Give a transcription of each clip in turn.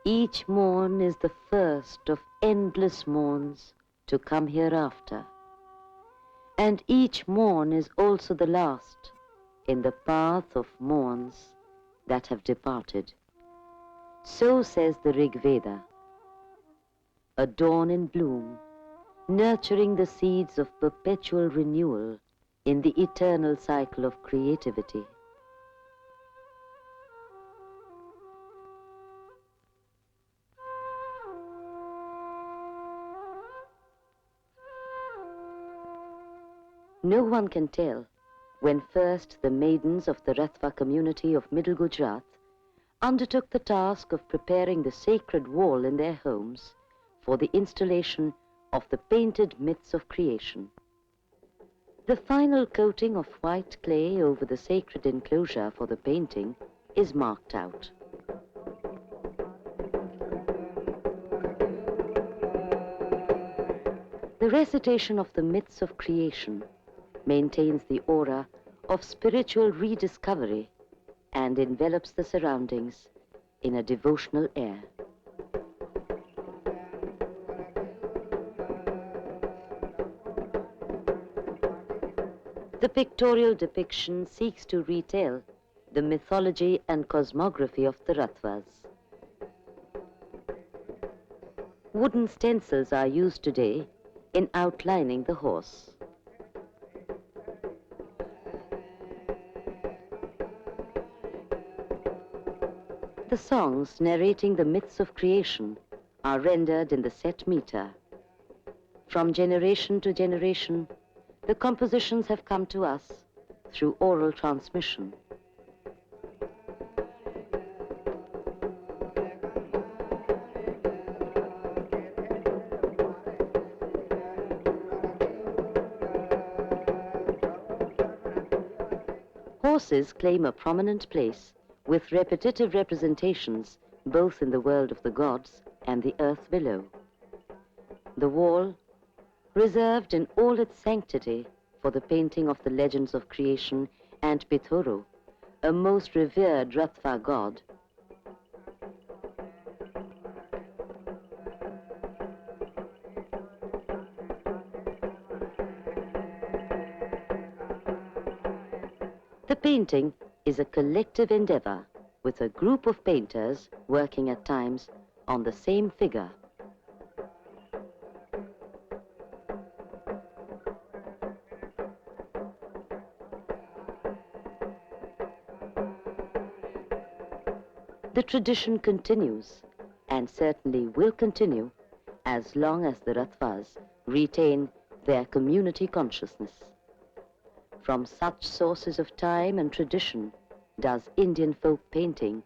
Each morn is the first of endless morns to come hereafter, and each morn is also the last in the path of morns that have departed. So says the Rig Veda, a dawn in bloom, nurturing the seeds of perpetual renewal in the eternal cycle of creativity. No one can tell when first the maidens of the Rathva community of Middle Gujarat undertook the task of preparing the sacred wall in their homes for the installation of the painted myths of creation. The final coating of white clay over the sacred enclosure for the painting is marked out. The recitation of the myths of creation maintains the aura of spiritual rediscovery and envelops the surroundings in a devotional air. The pictorial depiction seeks to retell the mythology and cosmography of the Rathvas. Wooden stencils are used today in outlining the horse. The songs narrating the myths of creation are rendered in the set meter. From generation to generation, the compositions have come to us through oral transmission. Horses claim a prominent place with repetitive representations both in the world of the gods and the earth below. The wall, reserved in all its sanctity for the painting of the legends of creation and Pithuru, a most revered Rathva god. The painting is a collective endeavor with a group of painters working at times on the same figure. The tradition continues and certainly will continue as long as the Rathvas retain their community consciousness. From such sources of time and tradition does Indian folk painting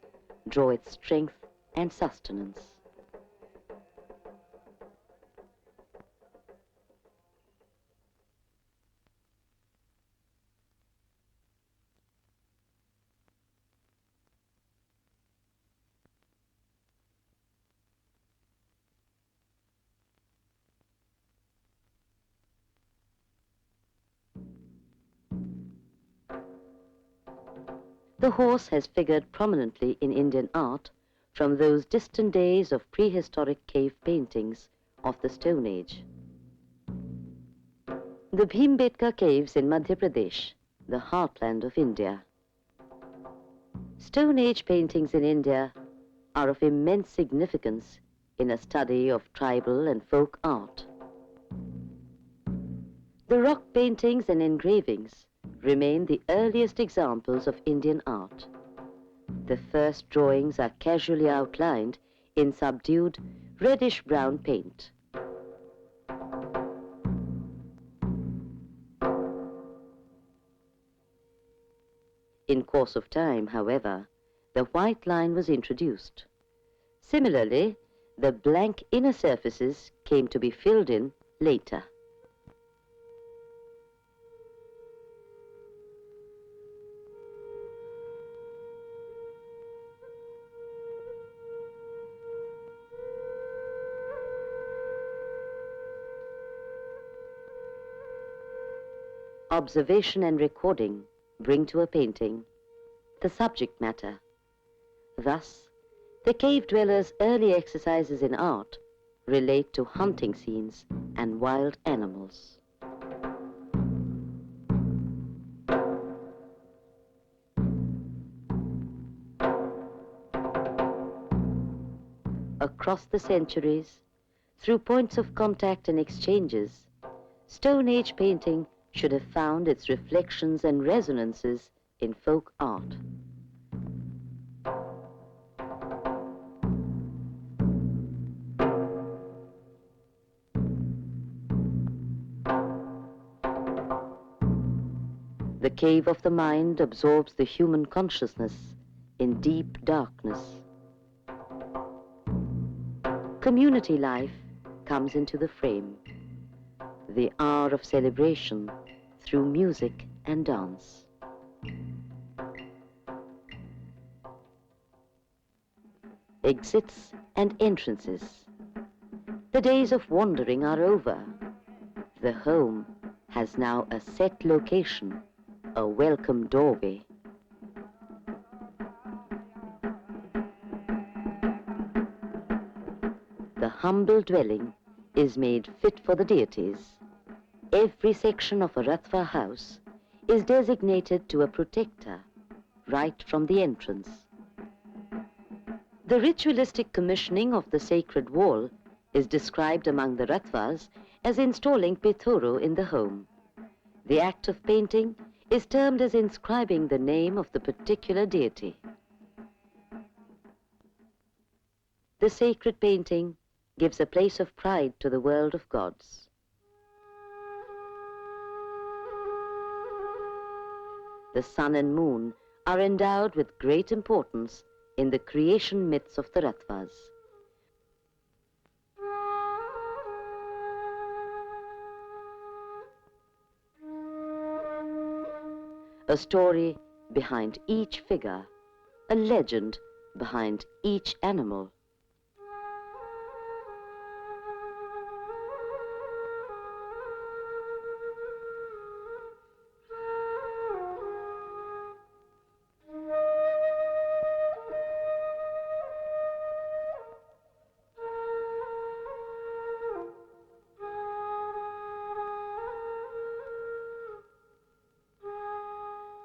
draw its strength and sustenance. The horse has figured prominently in Indian art from those distant days of prehistoric cave paintings of the Stone Age. The Bhimbetka Caves in Madhya Pradesh, the heartland of India. Stone Age paintings in India are of immense significance in a study of tribal and folk art. The rock paintings and engravings remain the earliest examples of Indian art. The first drawings are casually outlined in subdued reddish-brown paint. In course of time, however, the white line was introduced. Similarly, the blank inner surfaces came to be filled in later. Observation and recording bring to a painting the subject matter. Thus, The cave dwellers' early exercises in art relate to hunting scenes and wild animals. Across the centuries, through points of contact and exchanges, Stone Age painting should have found its reflections and resonances in folk art. The cave of the mind absorbs the human consciousness in deep darkness. Community life comes into the frame, the hour of celebration through music and dance. Exits and entrances. The days of wandering are over. The home has now a set location, a welcome doorway. The humble dwelling is made fit for the deities. Every section of a Ratva house is designated to a protector right from the entrance. The ritualistic commissioning of the sacred wall is described among the Ratvas as installing Pithoro in the home. The act of painting is termed as inscribing the name of the particular deity. The sacred painting gives a place of pride to the world of gods. The sun and moon are endowed with great importance in the creation myths of the Ratvas. A story behind each figure, a legend behind each animal.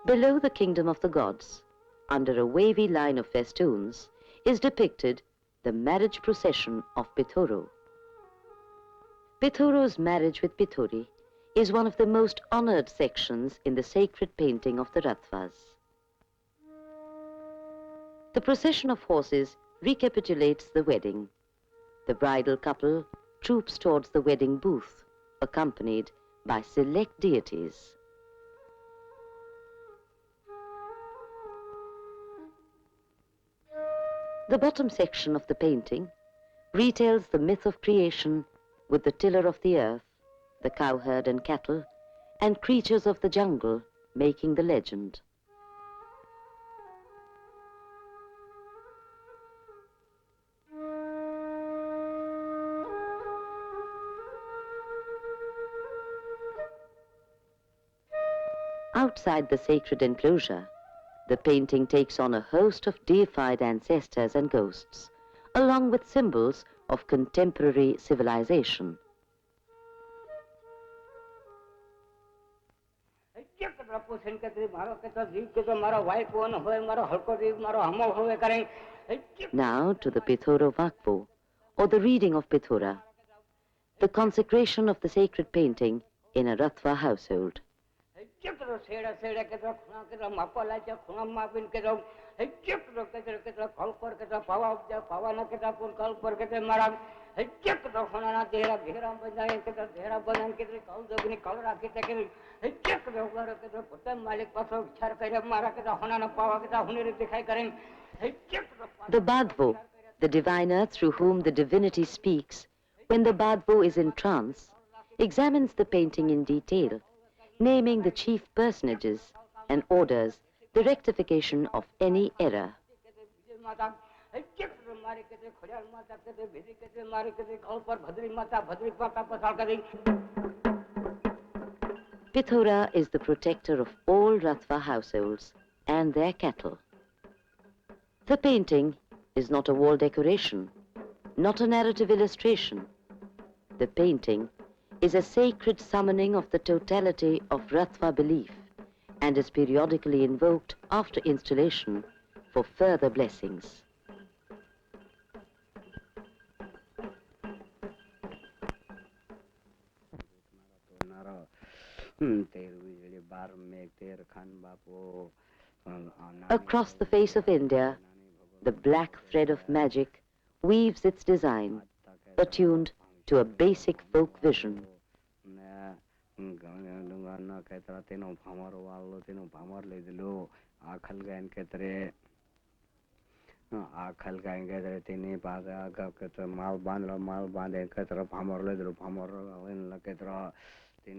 Below the kingdom of the gods, under a wavy line of festoons, is depicted the marriage procession of Pithoro. Pithoro's marriage with Pithori is one of the most honored sections in the sacred painting of the Ratvas. The procession of horses recapitulates the wedding. The bridal couple troops towards the wedding booth, accompanied by select deities. The bottom section of the painting retells the myth of creation with the tiller of the earth, the cowherd and cattle, and creatures of the jungle making the legend. Outside the sacred enclosure, the painting takes on a host of deified ancestors and ghosts, along with symbols of contemporary civilization. Now to the Pithoro Vakpo, or the reading of Pithora, the consecration of the sacred painting in a Ratva household. The Badvo, the diviner through whom the divinity speaks, when the Badvo is in trance, examines the painting in detail, naming the chief personages and orders the rectification of any error. Pithora is the protector of all Ratva households and their cattle. The painting is not a wall decoration, not a narrative illustration. The painting is a sacred summoning of the totality of Rathva belief and is periodically invoked after installation for further blessings. Across the face of India, the black thread of magic weaves its design, attuned to a basic folk vision.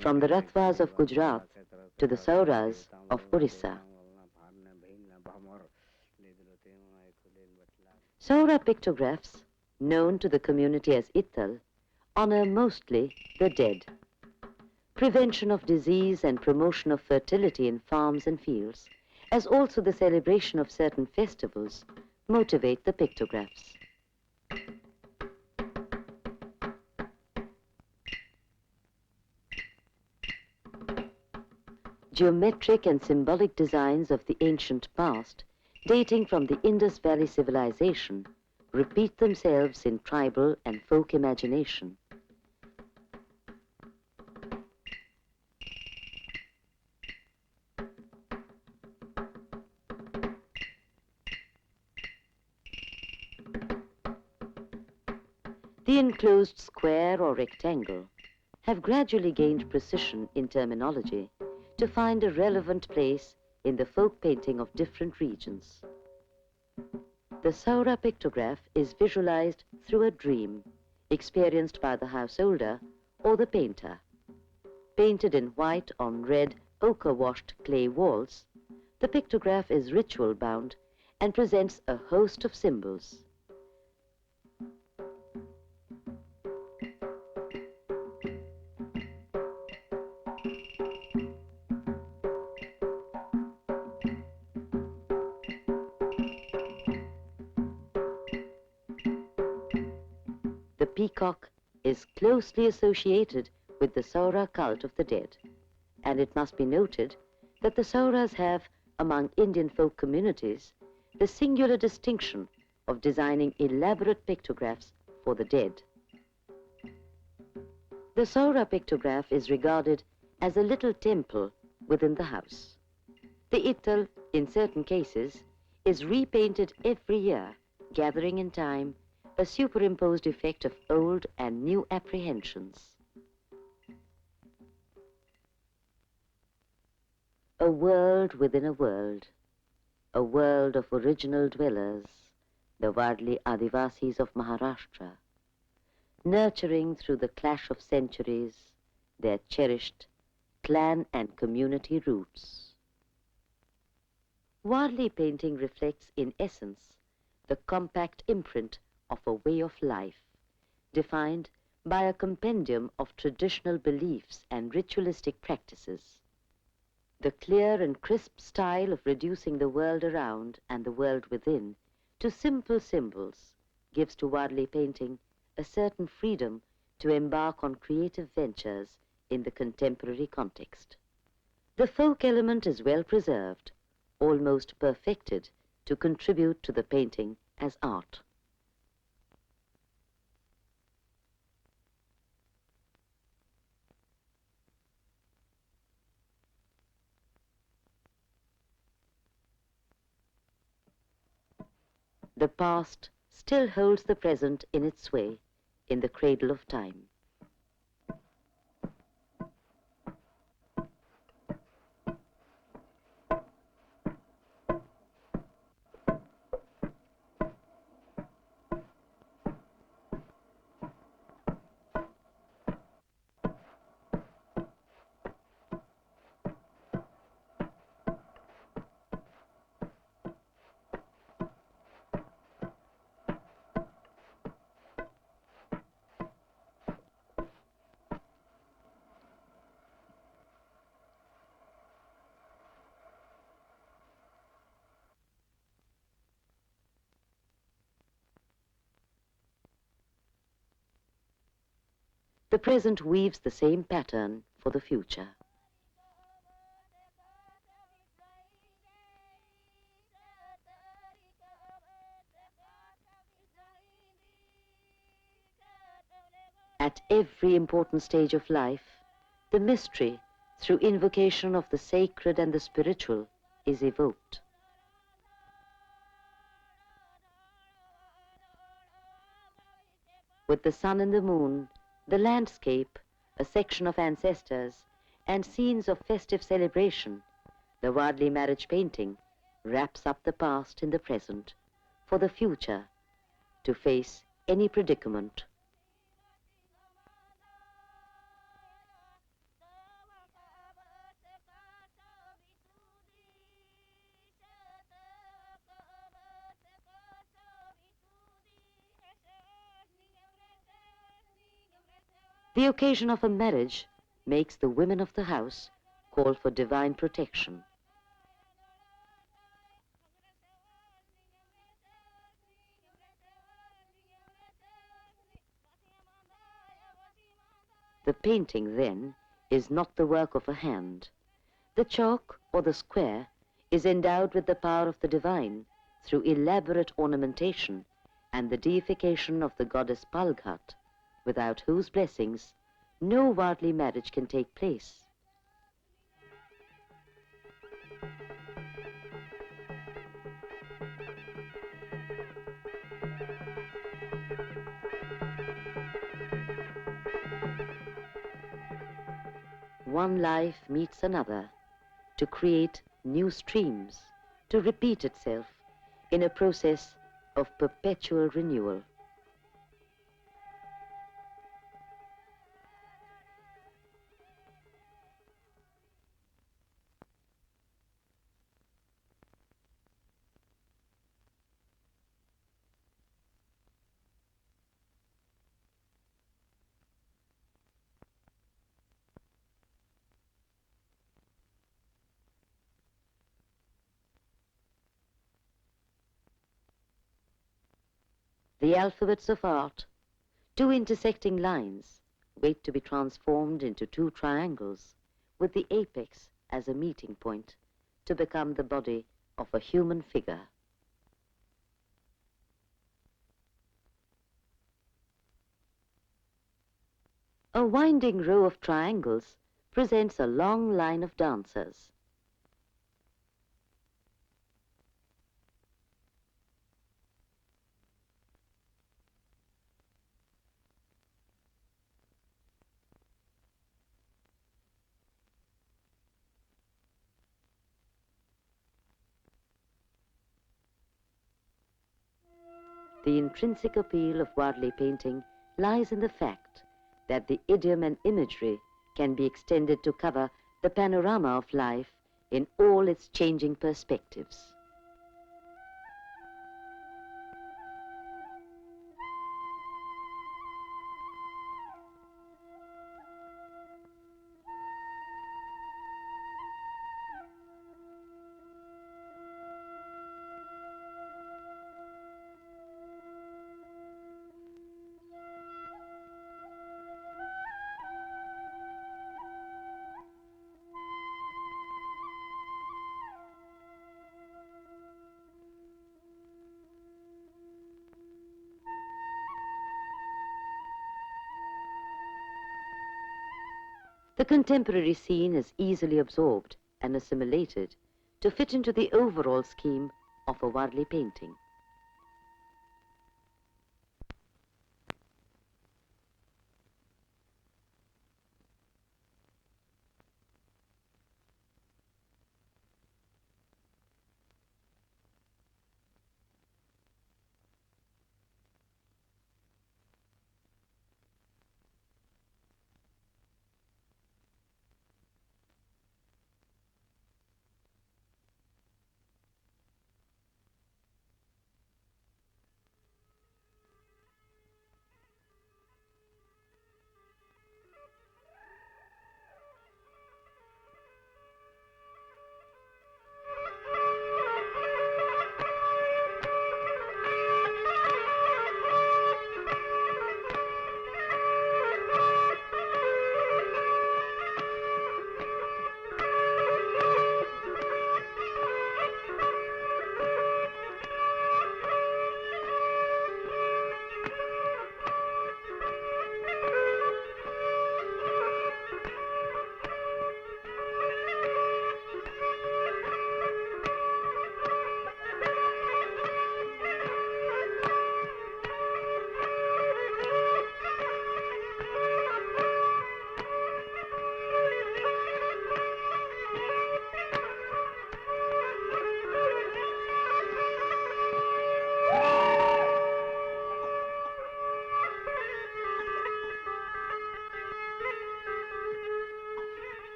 From the Rathvas of Gujarat to the Sauras of Orissa. Saura pictographs, known to the community as Ittal, honor mostly the dead. Prevention of disease and promotion of fertility in farms and fields, as also the celebration of certain festivals, motivate the pictographs. Geometric and symbolic designs of the ancient past, dating from the Indus Valley civilization, repeat themselves in tribal and folk imagination. The enclosed square or rectangle have gradually gained precision in terminology to find a relevant place in the folk painting of different regions. The Saura pictograph is visualized through a dream experienced by the householder or the painter. Painted in white on red ochre-washed clay walls, the pictograph is ritual-bound and presents a host of symbols. The peacock is closely associated with the Saura cult of the dead, and it must be noted that the Sauras have, among Indian folk communities, the singular distinction of designing elaborate pictographs for the dead. The Saura pictograph is regarded as a little temple within the house. The Ittal, in certain cases, is repainted every year, gathering in time a superimposed effect of old and new apprehensions. A world within a world of original dwellers, the Wadli Adivasis of Maharashtra, nurturing through the clash of centuries their cherished clan and community roots. Wadli painting reflects in essence the compact imprint of a way of life, defined by a compendium of traditional beliefs and ritualistic practices. The clear and crisp style of reducing the world around and the world within to simple symbols gives to Wadli painting a certain freedom to embark on creative ventures in the contemporary context. The folk element is well preserved, almost perfected to contribute to the painting as art. The past still holds the present in its sway, in the cradle of time. The present weaves the same pattern for the future. At every important stage of life, the mystery, through invocation of the sacred and the spiritual, is evoked. With the sun and the moon, the landscape, a section of ancestors, and scenes of festive celebration, the Wadley marriage painting wraps up the past in the present, for the future to face any predicament. The occasion of a marriage makes the women of the house call for divine protection. The painting, then, is not the work of a hand. The chalk or the square is endowed with the power of the divine through elaborate ornamentation and the deification of the goddess Palghat, without whose blessings no Wadley marriage can take place. One life meets another to create new streams, to repeat itself in a process of perpetual renewal. The alphabets of art, two intersecting lines, wait to be transformed into two triangles, with the apex as a meeting point, to become the body of a human figure. A winding row of triangles presents a long line of dancers. The intrinsic appeal of Wadley painting lies in the fact that the idiom and imagery can be extended to cover the panorama of life in all its changing perspectives. The contemporary scene is easily absorbed and assimilated to fit into the overall scheme of a Wadley painting.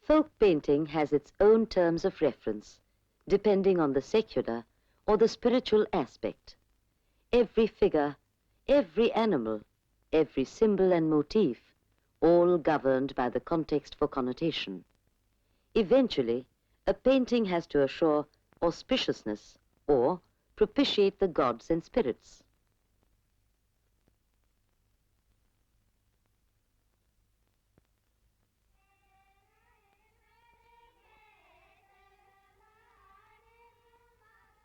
Folk painting has its own terms of reference, depending on the secular or the spiritual aspect. Every figure, every animal, every symbol and motif, all governed by the context for connotation. Eventually, a painting has to assure auspiciousness or propitiate the gods and spirits.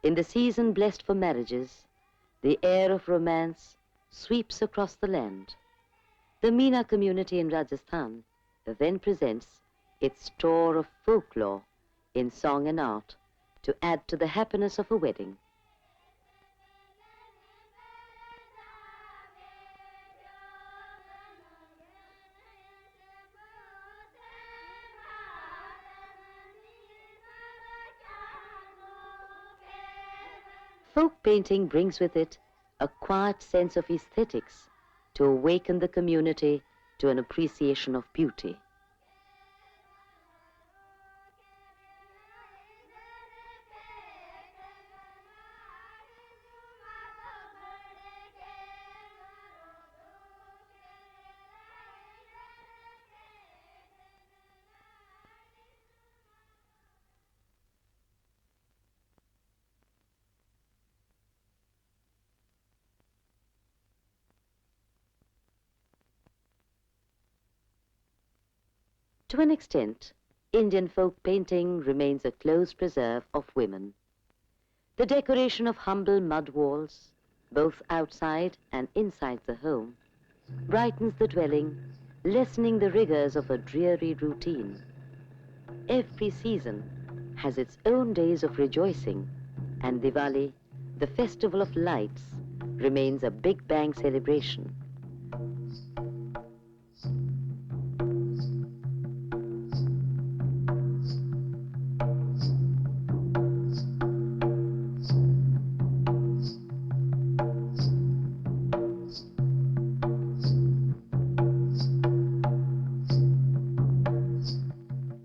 In the season blessed for marriages, the air of romance sweeps across the land. The Meena community in Rajasthan then presents its store of folklore in song and art to add to the happiness of a wedding. Folk painting brings with it a quiet sense of aesthetics to awaken the community to an appreciation of beauty. To an extent, Indian folk painting remains a close preserve of women. The decoration of humble mud walls, both outside and inside the home, brightens the dwelling, lessening the rigors of a dreary routine. Every season has its own days of rejoicing, and Diwali, the festival of lights, remains a Big Bang celebration.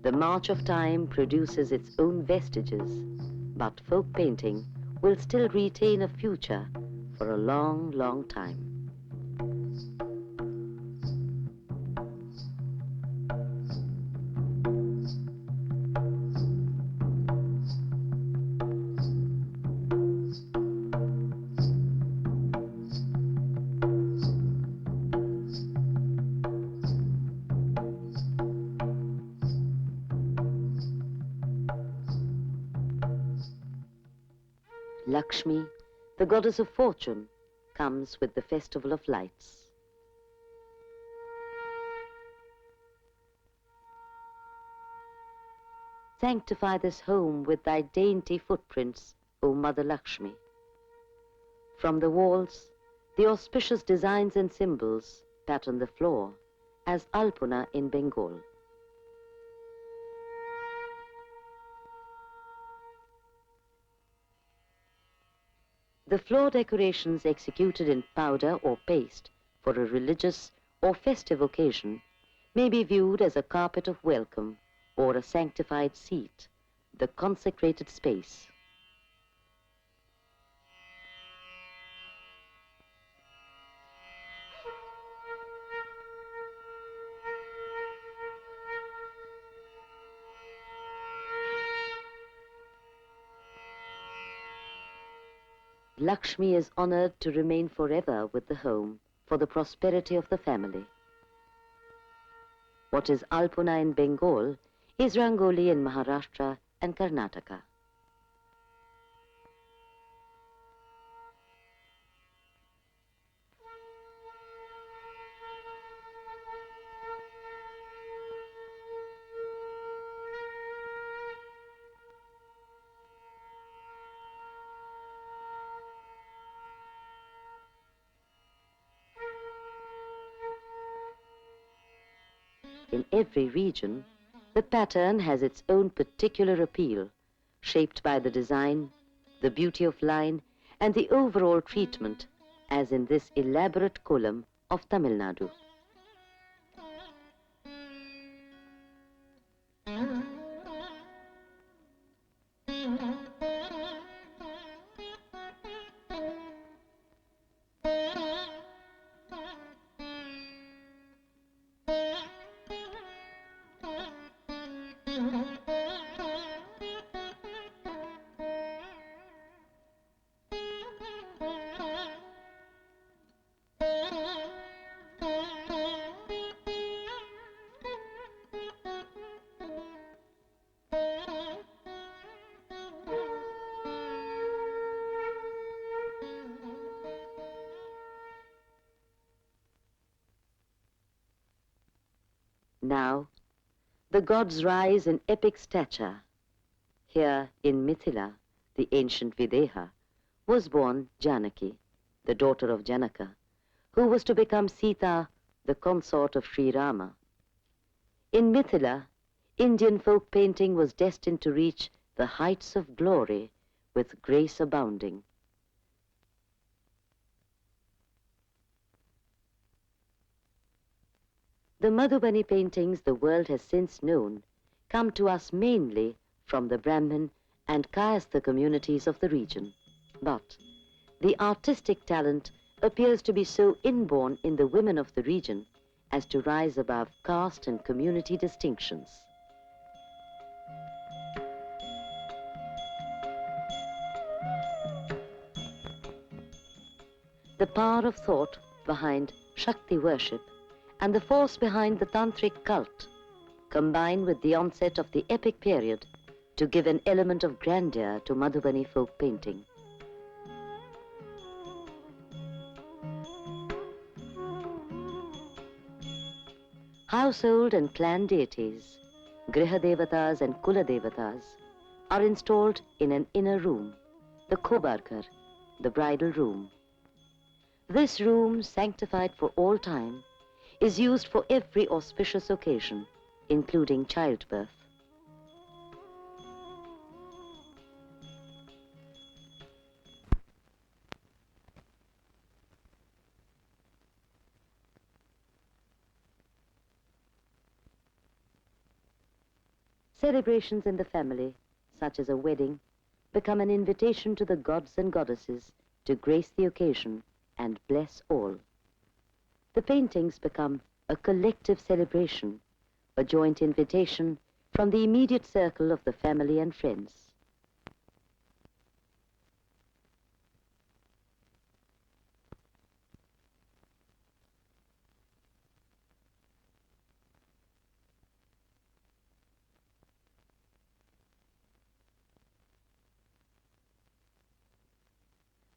The march of time produces its own vestiges, but folk painting will still retain a future for a long, long time. Lakshmi, the goddess of fortune, comes with the festival of lights. Sanctify this home with thy dainty footprints, O Mother Lakshmi. From the walls, the auspicious designs and symbols pattern the floor as Alpuna in Bengal. The floor decorations executed in powder or paste for a religious or festive occasion may be viewed as a carpet of welcome or a sanctified seat, the consecrated space. Lakshmi is honored to remain forever with the home for the prosperity of the family. What is Alpuna in Bengal is Rangoli in Maharashtra and Karnataka. In every region, the pattern has its own particular appeal, shaped by the design, the beauty of line, and the overall treatment, as in this elaborate kolam of Tamil Nadu. Now, the gods rise in epic stature. Here in Mithila, the ancient Videha, was born Janaki, the daughter of Janaka, who was to become Sita, the consort of Sri Rama. In Mithila, Indian folk painting was destined to reach the heights of glory with grace abounding. The Madhubani paintings the world has since known come to us mainly from the Brahmin and Kayastha communities of the region. But the artistic talent appears to be so inborn in the women of the region as to rise above caste and community distinctions. The power of thought behind Shakti worship and the force behind the tantric cult combine with the onset of the epic period to give an element of grandeur to Madhubani folk painting. Household and clan deities, Griha Devatas and Kula Devatas, are installed in an inner room, the Khobarghar, the bridal room. This room, sanctified for all time, is used for every auspicious occasion, including childbirth. Celebrations in the family, such as a wedding, become an invitation to the gods and goddesses to grace the occasion and bless all. The paintings become a collective celebration, a joint invitation from the immediate circle of the family and friends.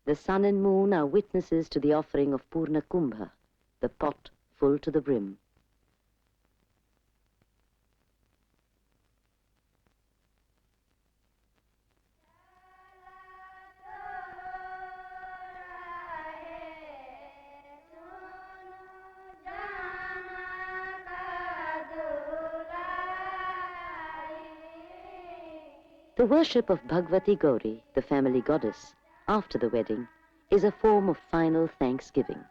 The sun and moon are witnesses to the offering of Purna Kumbha, the pot full to the brim. The worship of Bhagavati Gauri, the family goddess, after the wedding, is a form of final thanksgiving.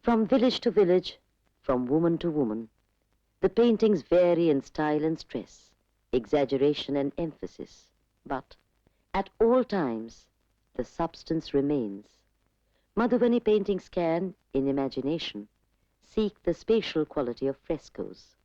From village to village, from woman to woman, the paintings vary in style and stress, exaggeration and emphasis, but at all times the substance remains. Madhubani paintings can, in imagination, seek the spatial quality of frescoes.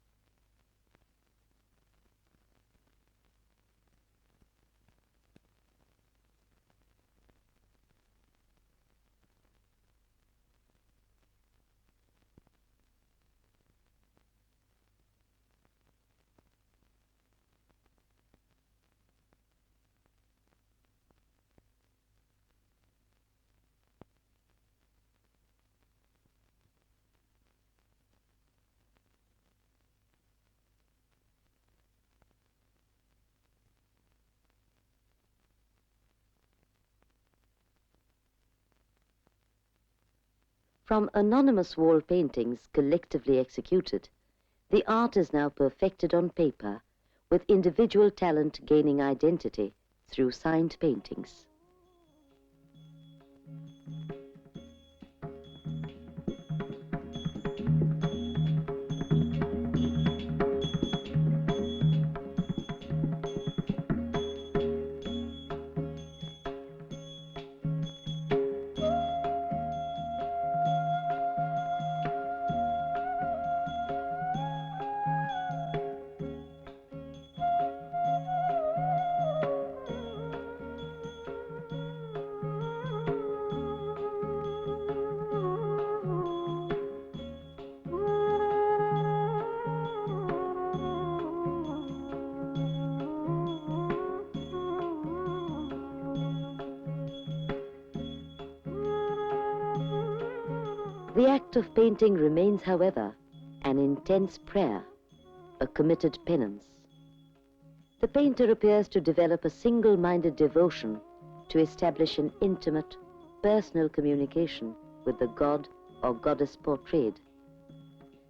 From anonymous wall paintings collectively executed, the art is now perfected on paper, with individual talent gaining identity through signed paintings. The act of painting remains, however, an intense prayer, a committed penance. The painter appears to develop a single-minded devotion to establish an intimate, personal communication with the god or goddess portrayed.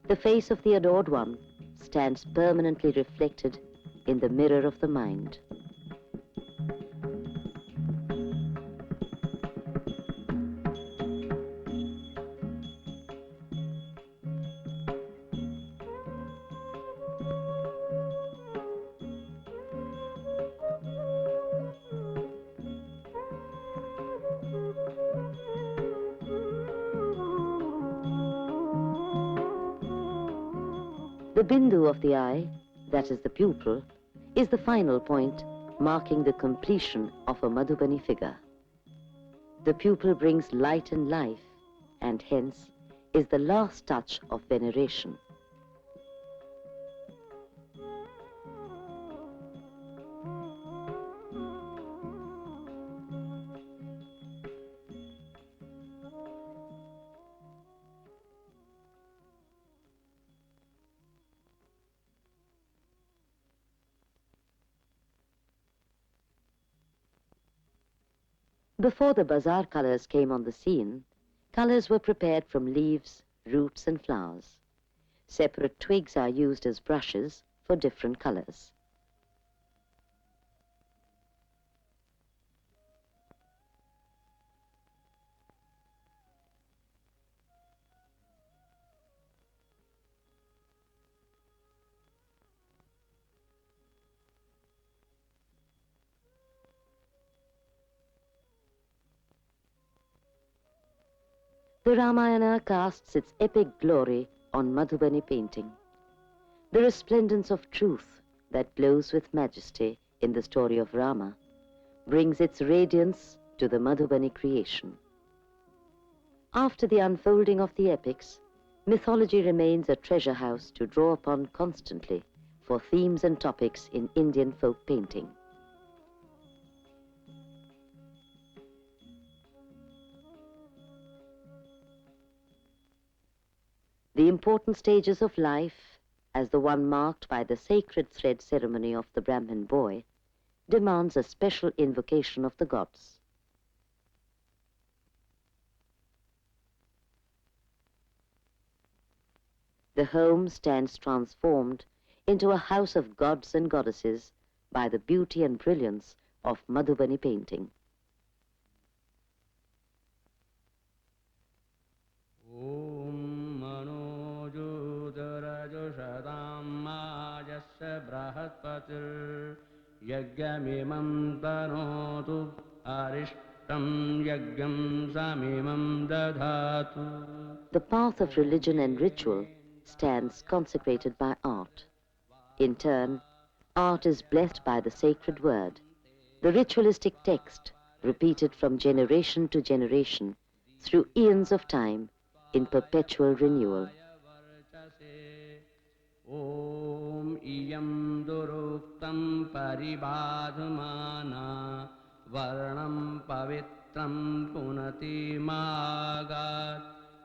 The face of the adored one stands permanently reflected in the mirror of the mind. The bindu of the eye, that is the pupil, is the final point marking the completion of a Madhubani figure. The pupil brings light and life, and hence is the last touch of veneration. Before the bazaar colors came on the scene, colors were prepared from leaves, roots and flowers. Separate twigs are used as brushes for different colors. The Ramayana casts its epic glory on Madhubani painting. The resplendence of truth that glows with majesty in the story of Rama brings its radiance to the Madhubani creation. After the unfolding of the epics, mythology remains a treasure house to draw upon constantly for themes and topics in Indian folk painting. The important stages of life, as the one marked by the sacred thread ceremony of the Brahmin boy, demands a special invocation of the gods. The home stands transformed into a house of gods and goddesses by the beauty and brilliance of Madhubani painting. Yagyamimam tanotu arishtam yagyam samimam dadhatu. The path of religion and ritual stands consecrated by art. In turn, art is blessed by the sacred word, the ritualistic text repeated from generation to generation through eons of time in perpetual renewal. Om iyam duruktam paribadhamana varnam pavitram punati magat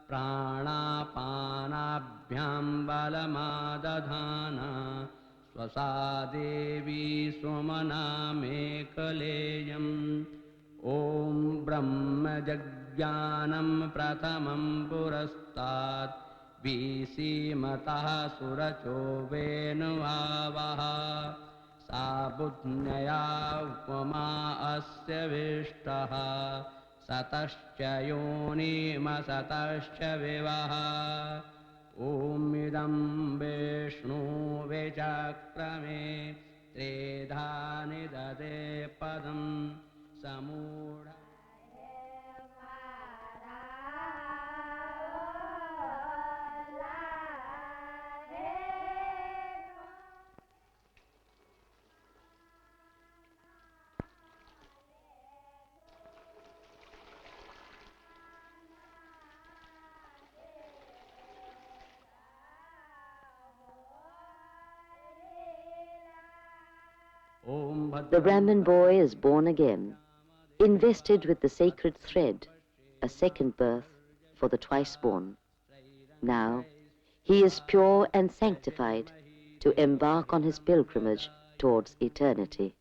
prana panabhyam balamadadhana swasadevi swamana mekaleyam. Om brahma jagyanam prathamam purastat Visi-matah suracho venuvavaha sabudnyaya upama asya vishtaha satascha yonima satascha vivaha Om idam vishnu vechakrame tridhani dade padam samudha. The Brahmin boy is born again, invested with the sacred thread, a second birth for the twice born. Now, he is pure and sanctified to embark on his pilgrimage towards eternity.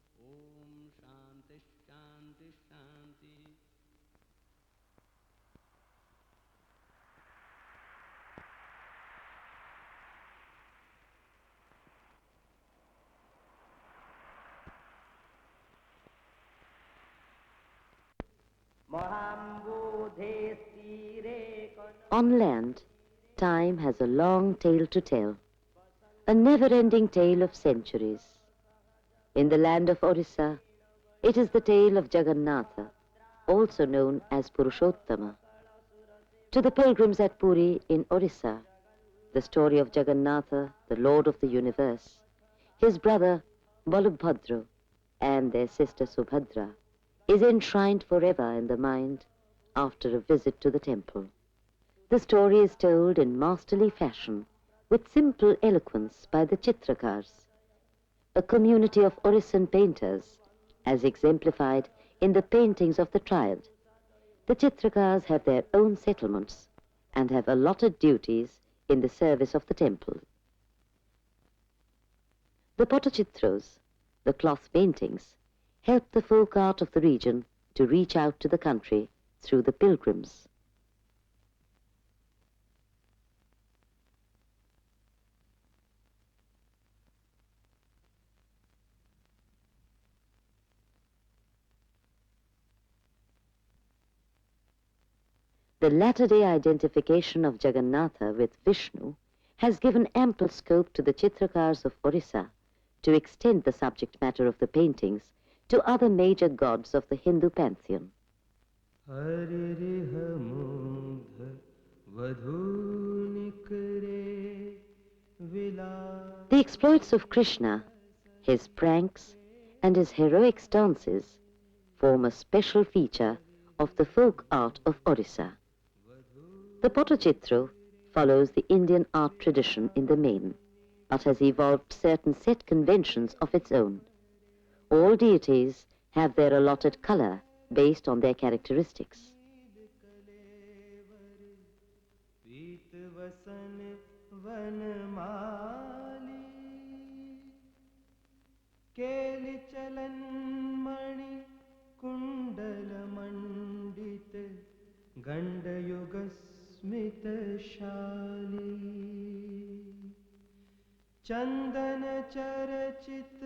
On land, time has a long tale to tell, a never-ending tale of centuries. In the land of Orissa, it is the tale of Jagannatha, also known as Purushottama. To the pilgrims at Puri in Orissa, the story of Jagannatha, the Lord of the universe, his brother Balabhadra, and their sister Subhadra, is enshrined forever in the mind after a visit to the temple. The story is told in masterly fashion with simple eloquence by the Chitrakars, a community of Orissan painters, as exemplified in the paintings of the triad. The Chitrakars have their own settlements and have allotted duties in the service of the temple. The Potachitros, the cloth paintings, help the folk art of the region to reach out to the country through the pilgrims. The latter-day identification of Jagannatha with Vishnu has given ample scope to the Chitrakars of Orissa to extend the subject matter of the paintings to other major gods of the Hindu pantheon. The exploits of Krishna, his pranks, and his heroic stances form a special feature of the folk art of Orissa. The Potachitra follows the Indian art tradition in the main, but has evolved certain set conventions of its own. All deities have their allotted color based on their characteristics. चंदन चरचित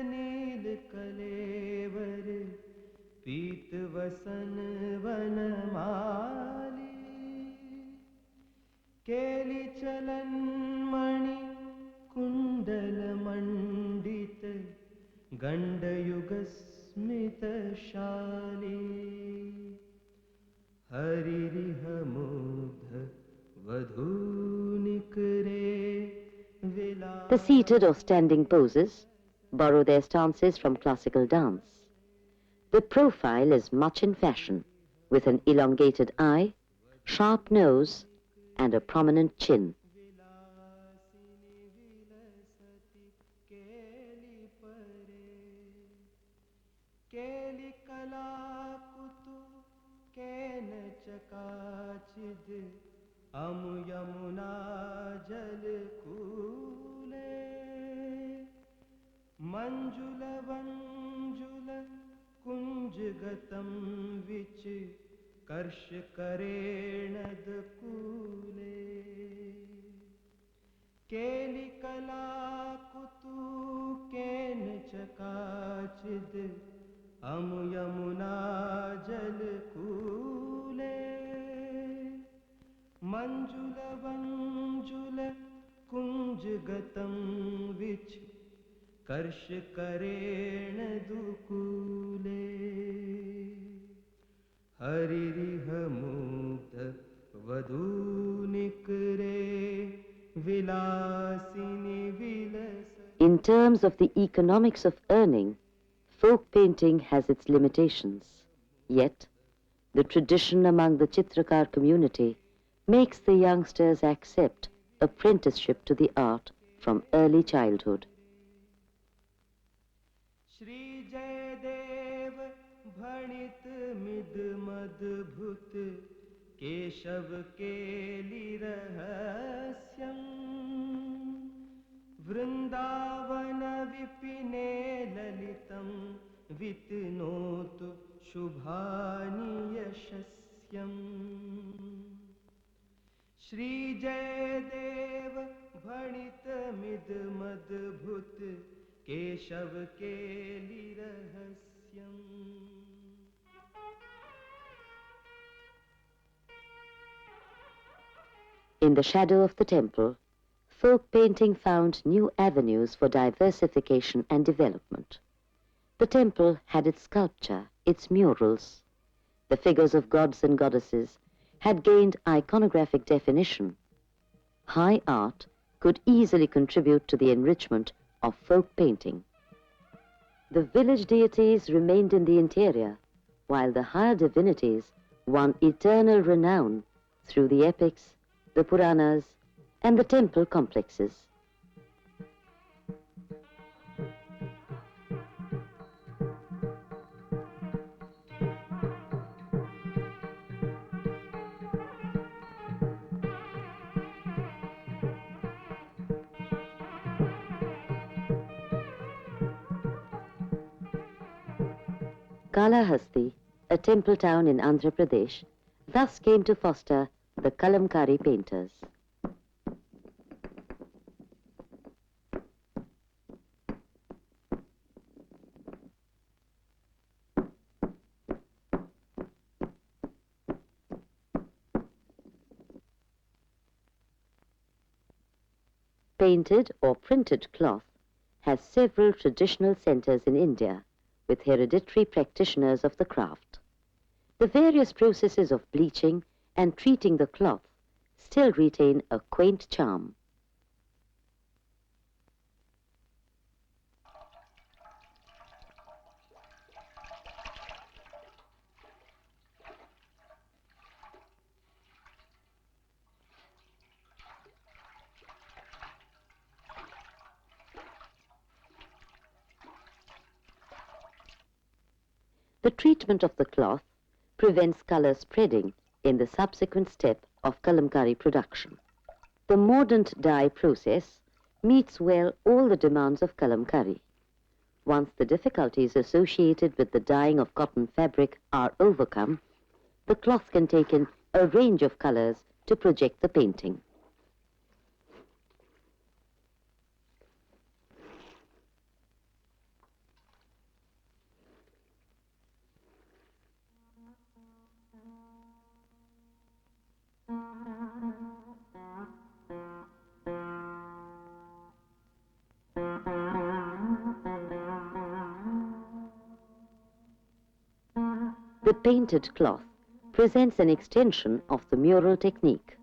नील कलेवर पीत वसन वनमाली केली चलन मणि कुंडल मंडित गंडयुग स्मित शाली हरिरिह मुग्ध वधूनिक रे. The seated or standing poses borrow their stances from classical dance. The profile is much in fashion, with an elongated eye, sharp nose, and a prominent chin. मंजुल वंजुल कुंजगतम विच कर्ष करेणद कूले केली कला कुतु केन चकाचिद अम यमुना जल कूले मंजुल वंजुल कुंजगतम विच कर्ष करेण दुकूले हरिरिह मुग्ध वधूनिक रे Vilasini villous. In terms of the economics of earning, folk painting has its limitations. Yet, the tradition among the Chitrakar community makes the youngsters accept apprenticeship to the art from early childhood. Shri Jayadeva भणित मिद मदभुत केशव केलिरहस्यम् वृन्दावन विपिने ललितं वितनोतु शुभानि यशस्यम् श्री जयदेव भणितमिदमद्भुत केशव केलिरहस्यम्. In the shadow of the temple, folk painting found new avenues for diversification and development. The temple had its sculpture, its murals. The figures of gods and goddesses had gained iconographic definition. High art could easily contribute to the enrichment of folk painting. The village deities remained in the interior, while the higher divinities won eternal renown through the epics, the Puranas, and the temple complexes. Kalahasti, a temple town in Andhra Pradesh, thus came to foster the Kalamkari painters. Painted or printed cloth has several traditional centers in India, with hereditary practitioners of the craft. The various processes of bleaching and treating the cloth still retain a quaint charm. The treatment of the cloth prevents color spreading in the subsequent step of Kalamkari production. The mordant dye process meets well all the demands of Kalamkari. Once the difficulties associated with the dyeing of cotton fabric are overcome, the cloth can take in a range of colors to project the painting. The painted cloth presents an extension of the mural technique.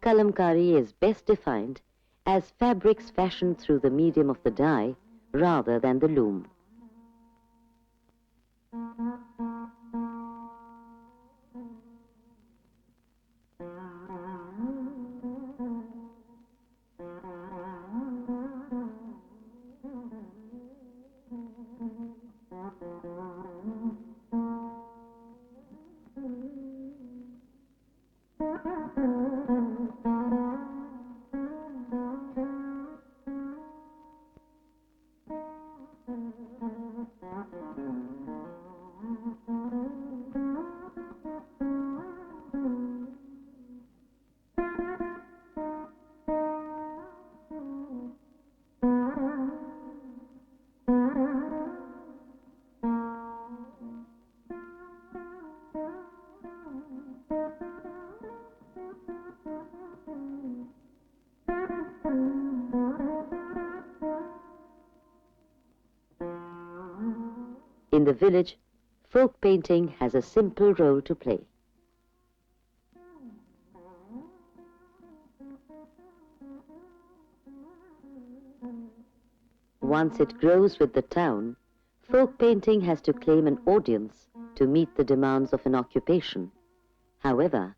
Kalamkari is best defined as fabrics fashioned through the medium of the dye rather than the loom. In the village, folk painting has a simple role to play. Once it grows with the town, folk painting has to claim an audience to meet the demands of an occupation. However,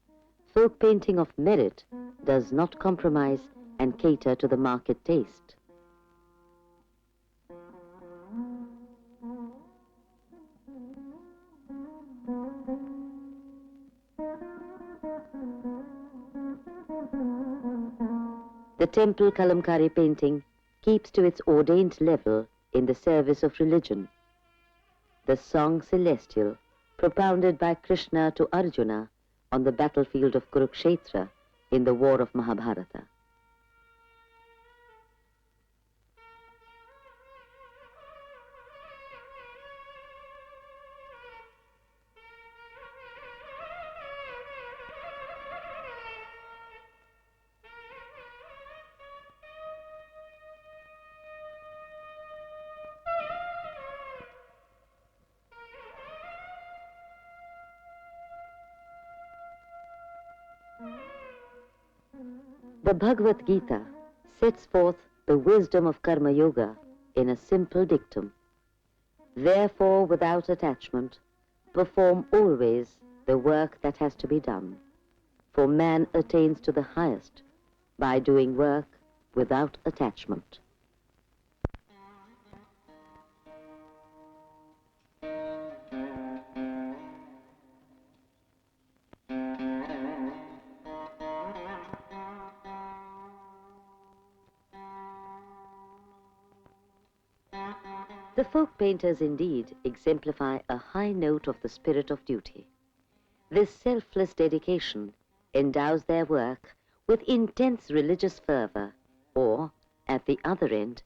folk painting of merit does not compromise and cater to the market taste. The temple kalamkari painting keeps to its ordained level in the service of religion. The song Celestial, propounded by Krishna to Arjuna on the battlefield of Kurukshetra in the war of Mahabharata. The Bhagavad Gita sets forth the wisdom of Karma Yoga in a simple dictum. Therefore, without attachment, perform always the work that has to be done, for man attains to the highest by doing work without attachment. The folk painters indeed exemplify a high note of the spirit of duty. This selfless dedication endows their work with intense religious fervor, or, at the other end,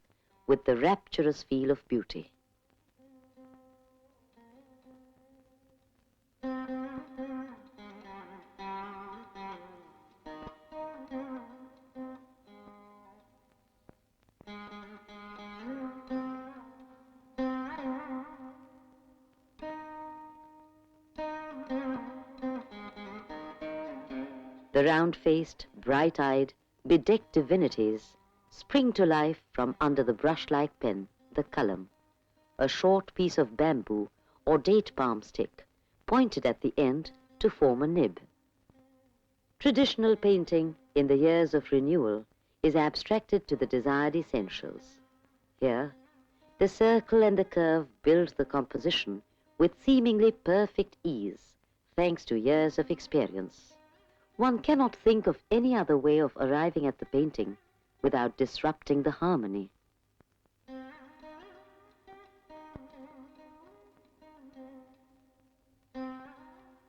with the rapturous feel of beauty. The round-faced, bright-eyed, bedecked divinities spring to life from under the brush-like pen, the kalam, a short piece of bamboo or date palm stick, pointed at the end to form a nib. Traditional painting, in the years of renewal, is abstracted to the desired essentials. Here, the circle and the curve build the composition with seemingly perfect ease, thanks to years of experience. One cannot think of any other way of arriving at the painting without disrupting the harmony.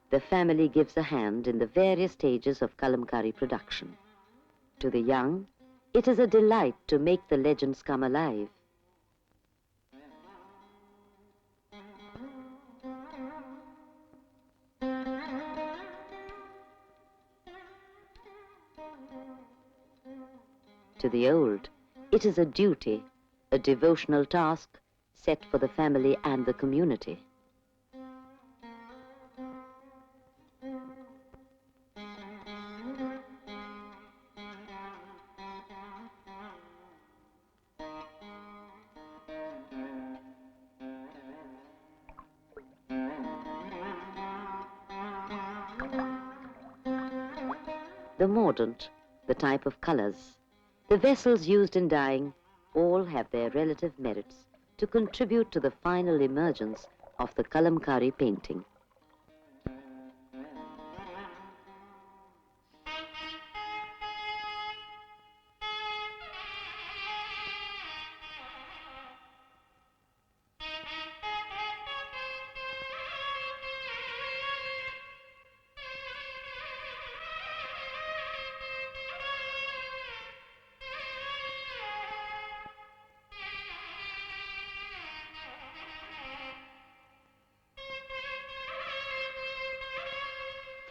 The family gives a hand in the various stages of kalamkari production. To the young, it is a delight to make the legends come alive. To the old, it is a duty, a devotional task set for the family and the community. The mordant, the type of colors, the vessels used in dyeing, all have their relative merits to contribute to the final emergence of the kalamkari painting.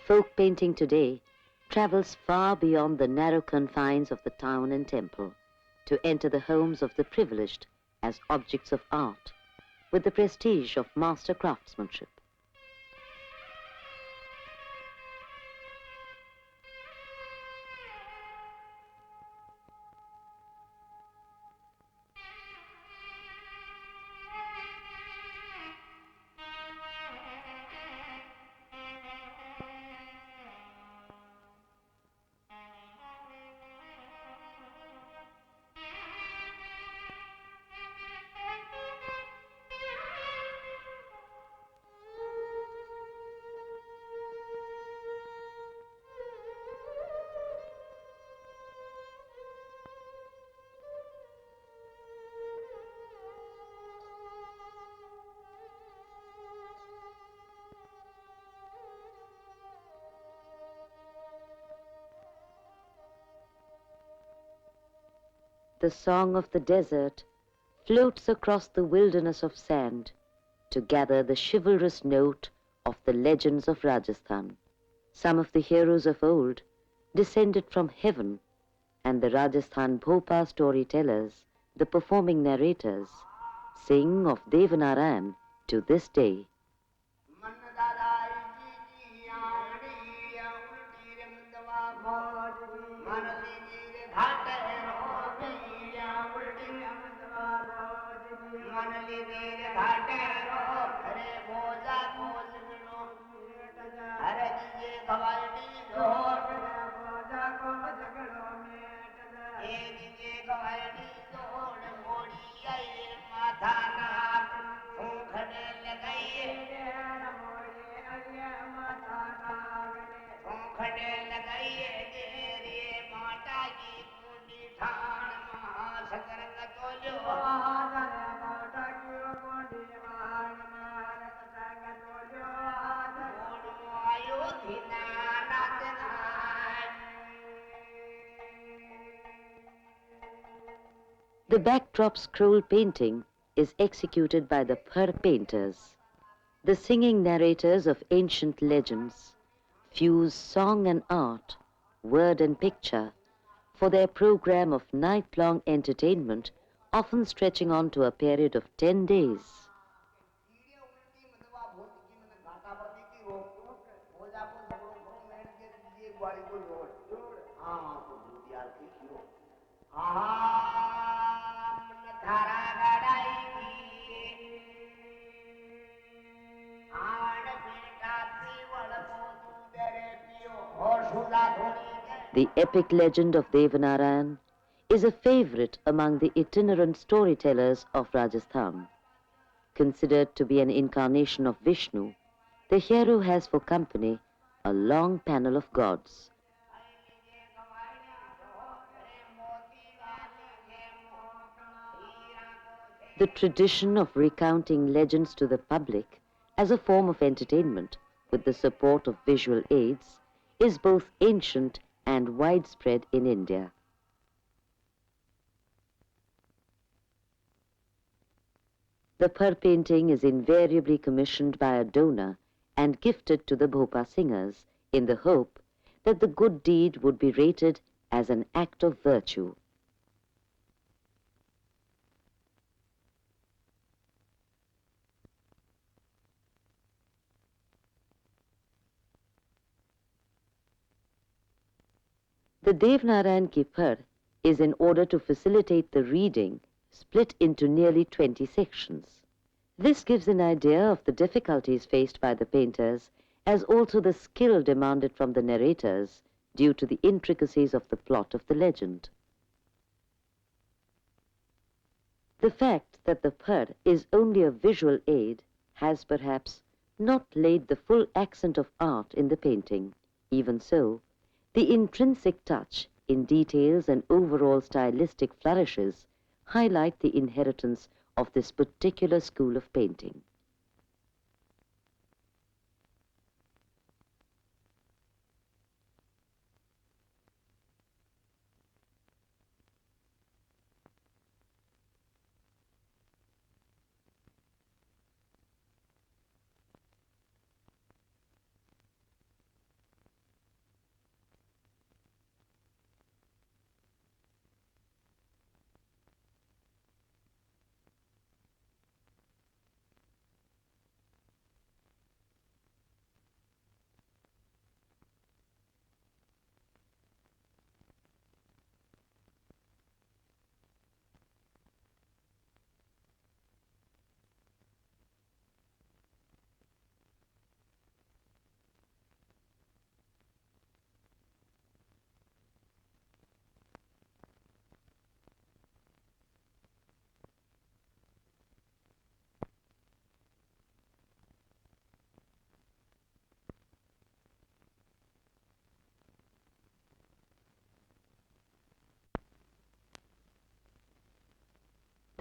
Folk painting today travels far beyond the narrow confines of the town and temple to enter the homes of the privileged as objects of art, with the prestige of master craftsmanship. the song of the desert floats across the wilderness of sand to gather the chivalrous note of the legends of Rajasthan. Some of the heroes of old descended from heaven, and the Rajasthan Bhopa storytellers, the performing narrators, sing of Devanarayan to this day. The backdrop scroll painting is executed by the Phar painters. The singing narrators of ancient legends fuse song and art, word and picture, for their program of night-long entertainment, often stretching on to a period of 10 days. The epic legend of Devanarayan is a favorite among the itinerant storytellers of Rajasthan. Considered to be an incarnation of Vishnu, the hero has for company a long panel of gods. The tradition of recounting legends to the public as a form of entertainment with the support of visual aids is both ancient and widespread in India. The Phar painting is invariably commissioned by a donor and gifted to the Bhopa singers in the hope that the good deed would be rated as an act of virtue. The Devanarayan Ki Phar is, in order to facilitate the reading, split into nearly 20 sections. This gives an idea of the difficulties faced by the painters, as also the skill demanded from the narrators due to the intricacies of the plot of the legend. The fact that the Phar is only a visual aid has perhaps not laid the full accent of art in the painting. Even so, the intrinsic touch in details and overall stylistic flourishes highlight the inheritance of this particular school of painting.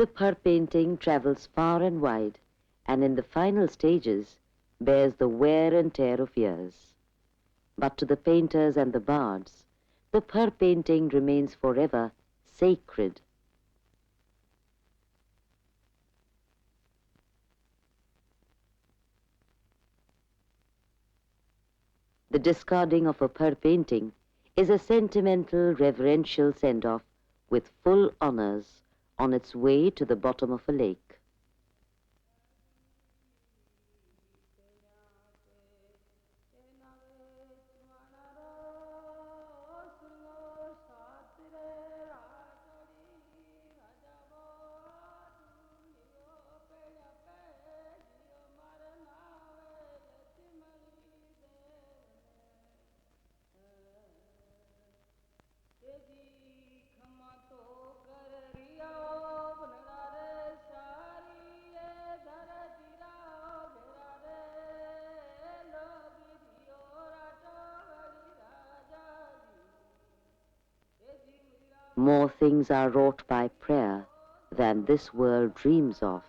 The Phar painting travels far and wide, and in the final stages bears the wear and tear of years. But to the painters and the bards, the Phar painting remains forever sacred The discarding of a pearl painting is a sentimental, reverential send-off with full honors on its way to the bottom of a lake. More things are wrought by prayer than this world dreams of.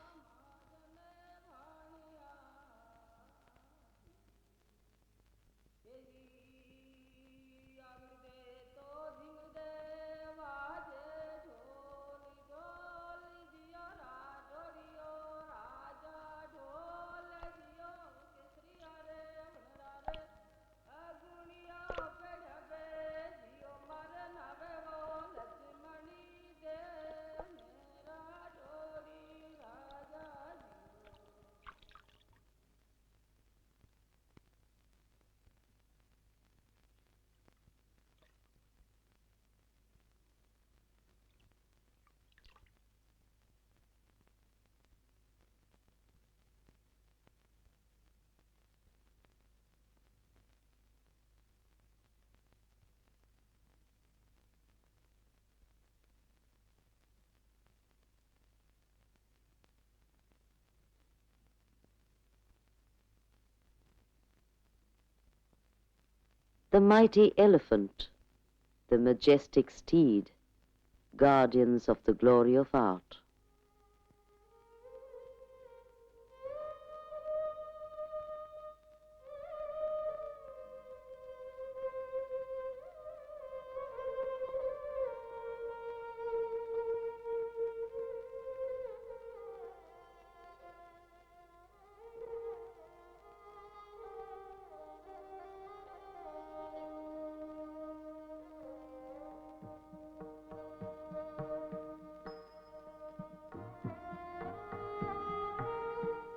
The mighty elephant, the majestic steed, guardians of the glory of art.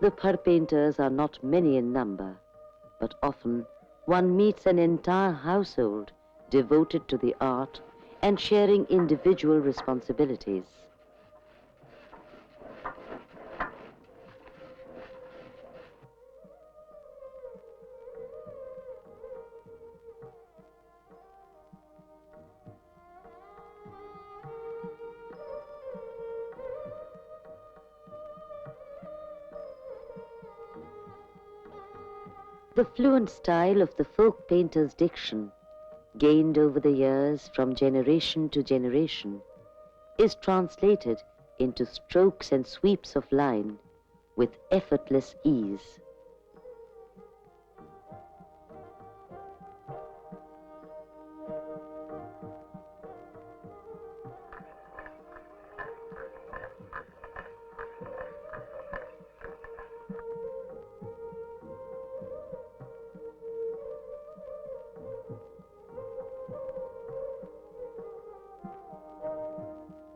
The pearl painters are not many in number, but often one meets an entire household devoted to the art and sharing individual responsibilities. The fluent style of the folk painter's diction, gained over the years from generation to generation, is translated into strokes and sweeps of line with effortless ease.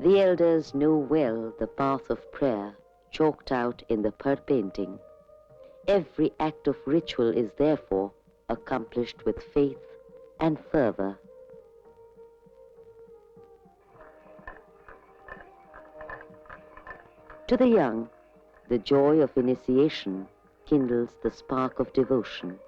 The elders know well the path of prayer chalked out in the pearl painting. Every act of ritual is therefore accomplished with faith and fervor. To the young, the joy of initiation kindles the spark of devotion.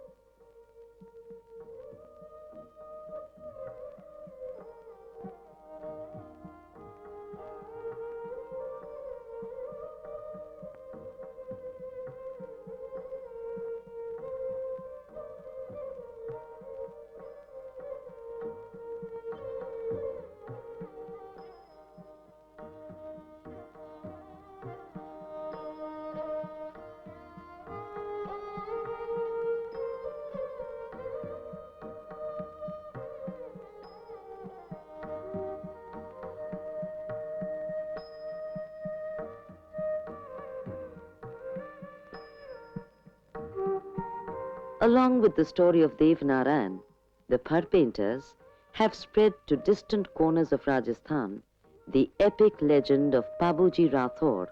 Along with the story of Devanarayan, the Phar painters have spread to distant corners of Rajasthan the epic legend of Babuji Rathore,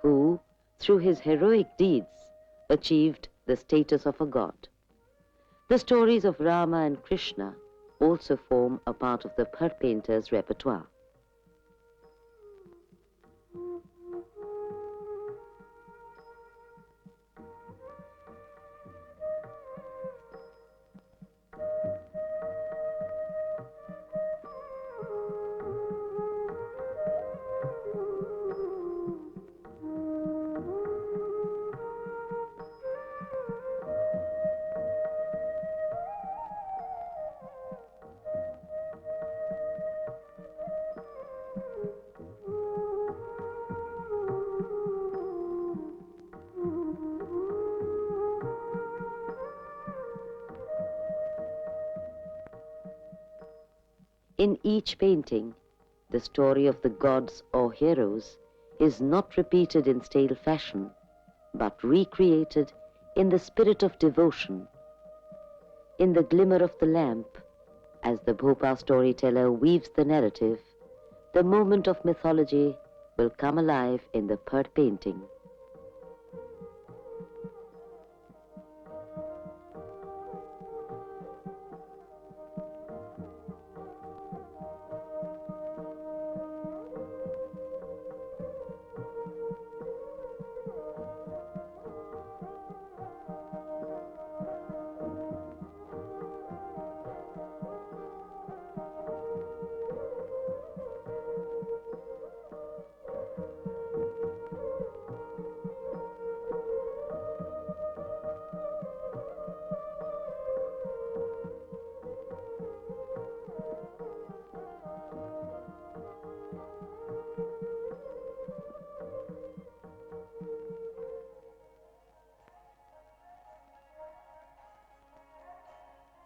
who, through his heroic deeds, achieved the status of a god. The stories of Rama and Krishna also form a part of the Phar painters' repertoire. In each painting, the story of the gods or heroes is not repeated in stale fashion, but recreated in the spirit of devotion. In the glimmer of the lamp, as the Bhopa storyteller weaves the narrative, the moment of mythology will come alive in the Phar painting.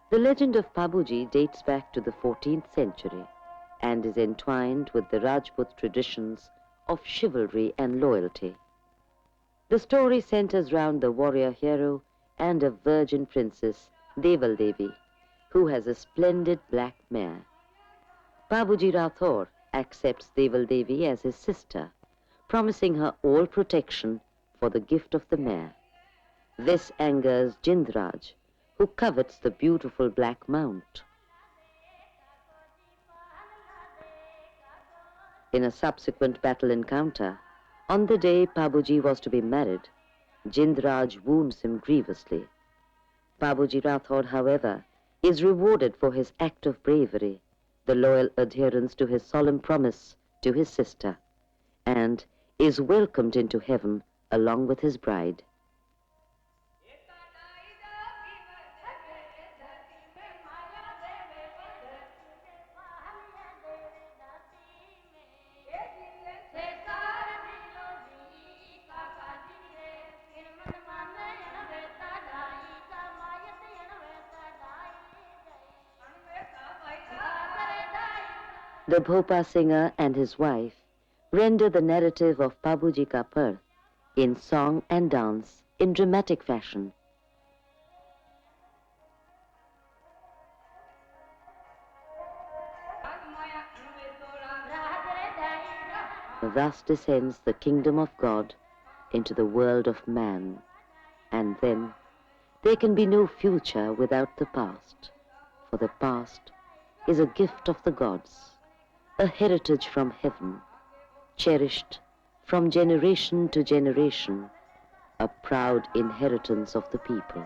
The legend of Babuji dates back to the 14th century and is entwined with the Rajput traditions of chivalry and loyalty. The story centers round the warrior hero and a virgin princess, Deval Devi, who has a splendid black mare. Babuji Rathore accepts Deval Devi as his sister, promising her all protection for the gift of the mare. This angers Jindraj, who covets the beautiful black mount. In a subsequent battle encounter, on the day Babuji was to be married, Jindraj wounds him grievously. Babuji Rathore, however, is rewarded for his act of bravery, the loyal adherence to his solemn promise to his sister, and is welcomed into heaven along with his bride. The Bhopa singer and his wife render the narrative of Babuji Ka birth in song and dance in dramatic fashion. Thus descends the kingdom of God into the world of man, and then there can be no future without the past, for the past is a gift of the gods, a heritage from heaven, cherished from generation to generation, a proud inheritance of the people.